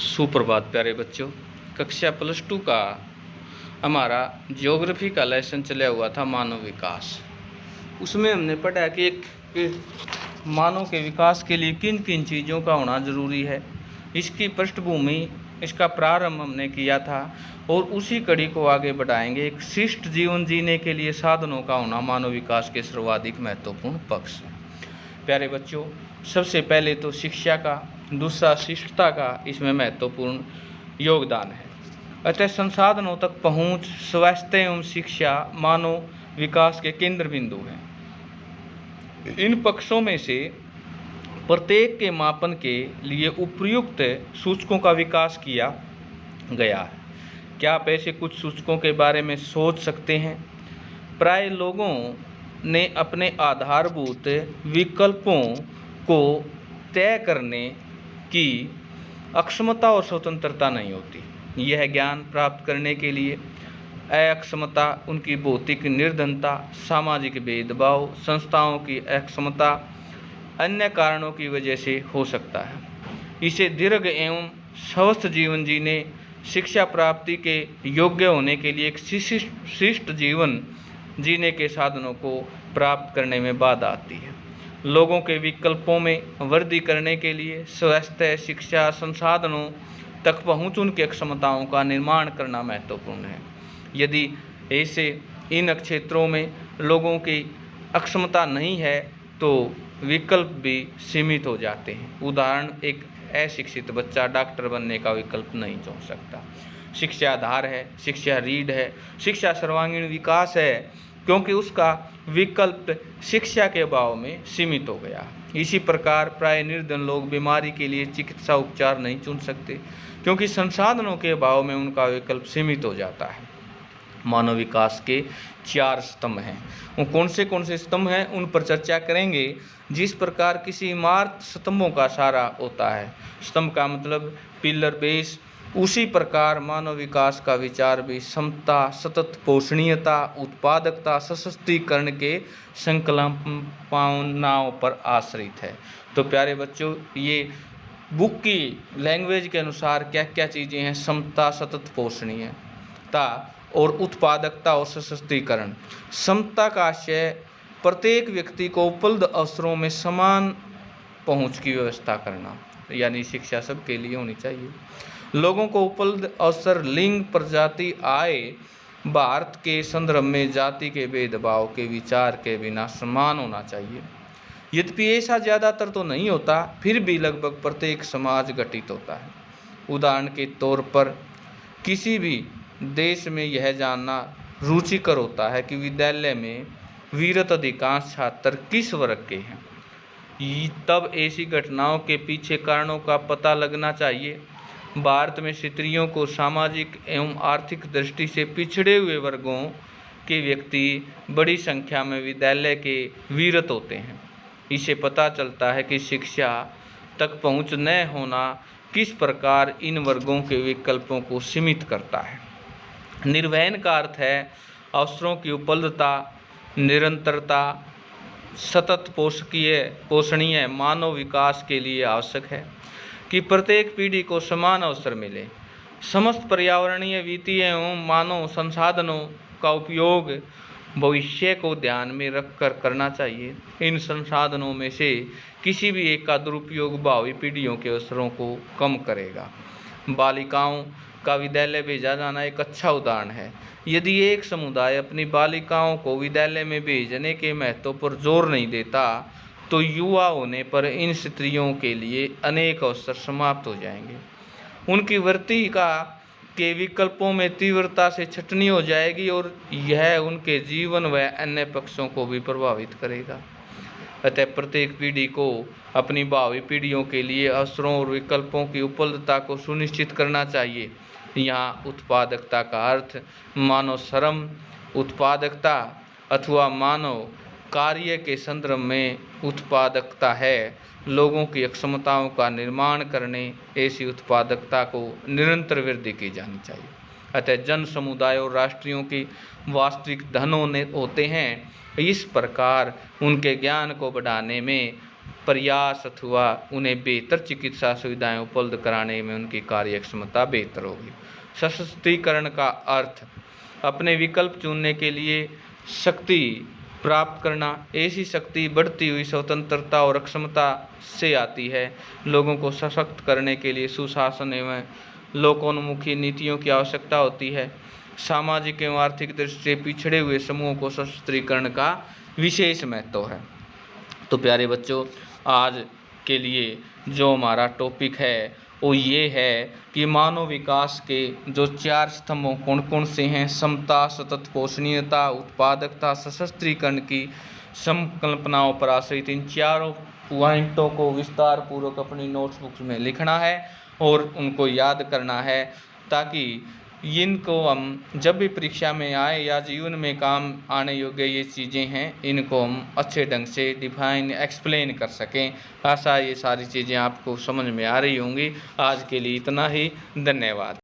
सुप्रभात प्यारे बच्चों। कक्षा +2 का हमारा ज्योग्राफी का लेसन चला हुआ था मानव विकास। उसमें हमने पढ़ा कि मानव के विकास के लिए किन किन चीज़ों का होना ज़रूरी है, इसकी पृष्ठभूमि, इसका प्रारंभ हमने किया था और उसी कड़ी को आगे बढ़ाएंगे। एक शिष्ट जीवन जीने के लिए साधनों का होना मानव विकास के सर्वाधिक महत्वपूर्ण पक्ष है। प्यारे बच्चों, सबसे पहले तो शिक्षा का, दूसरा शिष्टता का इसमें महत्वपूर्ण योगदान है। अतः संसाधनों तक पहुंच, स्वास्थ्य एवं शिक्षा मानव विकास के केंद्र बिंदु हैं। इन पक्षों में से प्रत्येक के मापन के लिए उपयुक्त सूचकों का विकास किया गया है। क्या आप ऐसे कुछ सूचकों के बारे में सोच सकते हैं? प्राय लोगों ने अपने आधारभूत विकल्पों को तय करने की अक्षमता और स्वतंत्रता नहीं होती। यह ज्ञान प्राप्त करने के लिए अक्षमता, उनकी भौतिक निर्धनता, सामाजिक भेदभाव, संस्थाओं की अक्षमता, अन्य कारणों की वजह से हो सकता है। इसे दीर्घ एवं स्वस्थ जीवन जीने, शिक्षा प्राप्ति के योग्य होने के लिए एक शिष्ट जीवन जीने के साधनों को प्राप्त करने में बाधा आती है। लोगों के विकल्पों में वृद्धि करने के लिए स्वास्थ्य, शिक्षा, संसाधनों तक पहुंच, उनकी क्षमताओं का निर्माण करना महत्वपूर्ण है। यदि ऐसे इन क्षेत्रों में लोगों की अक्षमता नहीं है तो विकल्प भी सीमित हो जाते हैं। उदाहरण, एक अशिक्षित बच्चा डॉक्टर बनने का विकल्प नहीं चुन सकता। शिक्षा आधार है, शिक्षा रीढ़ है, शिक्षा सर्वांगीण विकास है, क्योंकि उसका विकल्प शिक्षा के अभाव में सीमित हो गया। इसी प्रकार प्राय निर्धन लोग बीमारी के लिए चिकित्सा उपचार नहीं चुन सकते, क्योंकि संसाधनों के अभाव में उनका विकल्प सीमित हो जाता है। मानव विकास के 4 स्तंभ हैं। वो कौन से स्तंभ हैं, उन पर चर्चा करेंगे। जिस प्रकार किसी इमारत स्तंभों का सारा होता है, स्तंभ का मतलब पिलर, बेस, उसी प्रकार मानव विकास का विचार भी समता, सतत पोषणीयता, उत्पादकता, सशक्तिकरण के संकल्पनाओं पर आश्रित है। तो प्यारे बच्चों, ये बुक की लैंग्वेज के अनुसार क्या क्या चीज़ें हैं? समता, सतत पोषणीयता और उत्पादकता और सशक्तिकरण। समता का आशय प्रत्येक व्यक्ति को उपलब्ध अवसरों में समान पहुंच की व्यवस्था करना, यानी शिक्षा सबके लिए होनी चाहिए। लोगों को उपलब्ध अवसर लिंग, प्रजाति, आय, भारत के संदर्भ में जाति के भेदभाव के विचार के बिना समान होना चाहिए। यद्यपि ऐसा ज़्यादातर तो नहीं होता, फिर भी लगभग प्रत्येक समाज गठित होता है। उदाहरण के तौर पर किसी भी देश में यह जानना रुचिकर होता है कि विद्यालय में विरत अधिकांश छात्र किस वर्ग के हैं। तब ऐसी घटनाओं के पीछे कारणों का पता लगना चाहिए। भारत में स्त्रियों को सामाजिक एवं आर्थिक दृष्टि से पिछड़े हुए वर्गों के व्यक्ति बड़ी संख्या में विद्यालय के विरत होते हैं। इससे पता चलता है कि शिक्षा तक पहुंच न होना किस प्रकार इन वर्गों के विकल्पों को सीमित करता है। निर्वहन का अर्थ है अवसरों की उपलब्धता, निरंतरता, सतत पोषणीय मानव विकास के लिए आवश्यक है कि प्रत्येक पीढ़ी को समान अवसर मिले। समस्त पर्यावरणीय, वित्तीय एवं मानव संसाधनों का उपयोग भविष्य को ध्यान में रखकर करना चाहिए। इन संसाधनों में से किसी भी एक का दुरुपयोग भावी पीढ़ियों के अवसरों को कम करेगा। बालिकाओं का विद्यालय भेजा जाना एक अच्छा उदाहरण है। यदि एक समुदाय अपनी बालिकाओं को विद्यालय में भेजने के महत्व पर जोर नहीं देता तो युवा होने पर इन स्त्रियों के लिए अनेक अवसर समाप्त हो जाएंगे। उनकी वृत्ति के विकल्पों में तीव्रता से छटनी हो जाएगी और यह उनके जीवन व अन्य पक्षों को भी प्रभावित करेगा। अतः प्रत्येक पीढ़ी को अपनी भावी पीढ़ियों के लिए अवसरों और विकल्पों की उपलब्धता को सुनिश्चित करना चाहिए। यहाँ उत्पादकता का अर्थ मानव श्रम उत्पादकता अथवा मानव कार्य के संदर्भ में उत्पादकता है। लोगों की क्षमताओं का निर्माण करने ऐसी उत्पादकता को निरंतर वृद्धि की जानी चाहिए। अतः जन समुदाय और राष्ट्रीयों की वास्तविक धन होते हैं। इस प्रकार उनके ज्ञान को बढ़ाने में प्रयास अथवा उन्हें बेहतर चिकित्सा सुविधाएं उपलब्ध कराने में उनकी कार्यक्षमता बेहतर होगी। सशक्तिकरण का अर्थ अपने विकल्प चुनने के लिए शक्ति प्राप्त करना। ऐसी शक्ति बढ़ती हुई स्वतंत्रता और क्षमता से आती है। लोगों को सशक्त करने के लिए सुशासन एवं लोकोन्मुखी नीतियों की आवश्यकता होती है। सामाजिक एवं आर्थिक दृष्टि से पिछड़े हुए समूहों को सशक्तिकरण का विशेष महत्व है। तो प्यारे बच्चों, आज के लिए जो हमारा टॉपिक है वो ये है कि मानव विकास के जो 4 स्तंभों कौन कौन से हैं, समता, सतत पोषणीयता, उत्पादकता, सशक्तिकरण की संकल्पनाओं पर आश्रित इन चारों पॉइंटों को विस्तार पूर्वक अपनी नोटबुक में लिखना है और उनको याद करना है, ताकि इनको हम जब भी परीक्षा में आए या जीवन में काम आने योग्य ये चीज़ें हैं, इनको हम अच्छे ढंग से डिफाइन एक्सप्लेन कर सकें। आशा ये सारी चीज़ें आपको समझ में आ रही होंगी। आज के लिए इतना ही, धन्यवाद।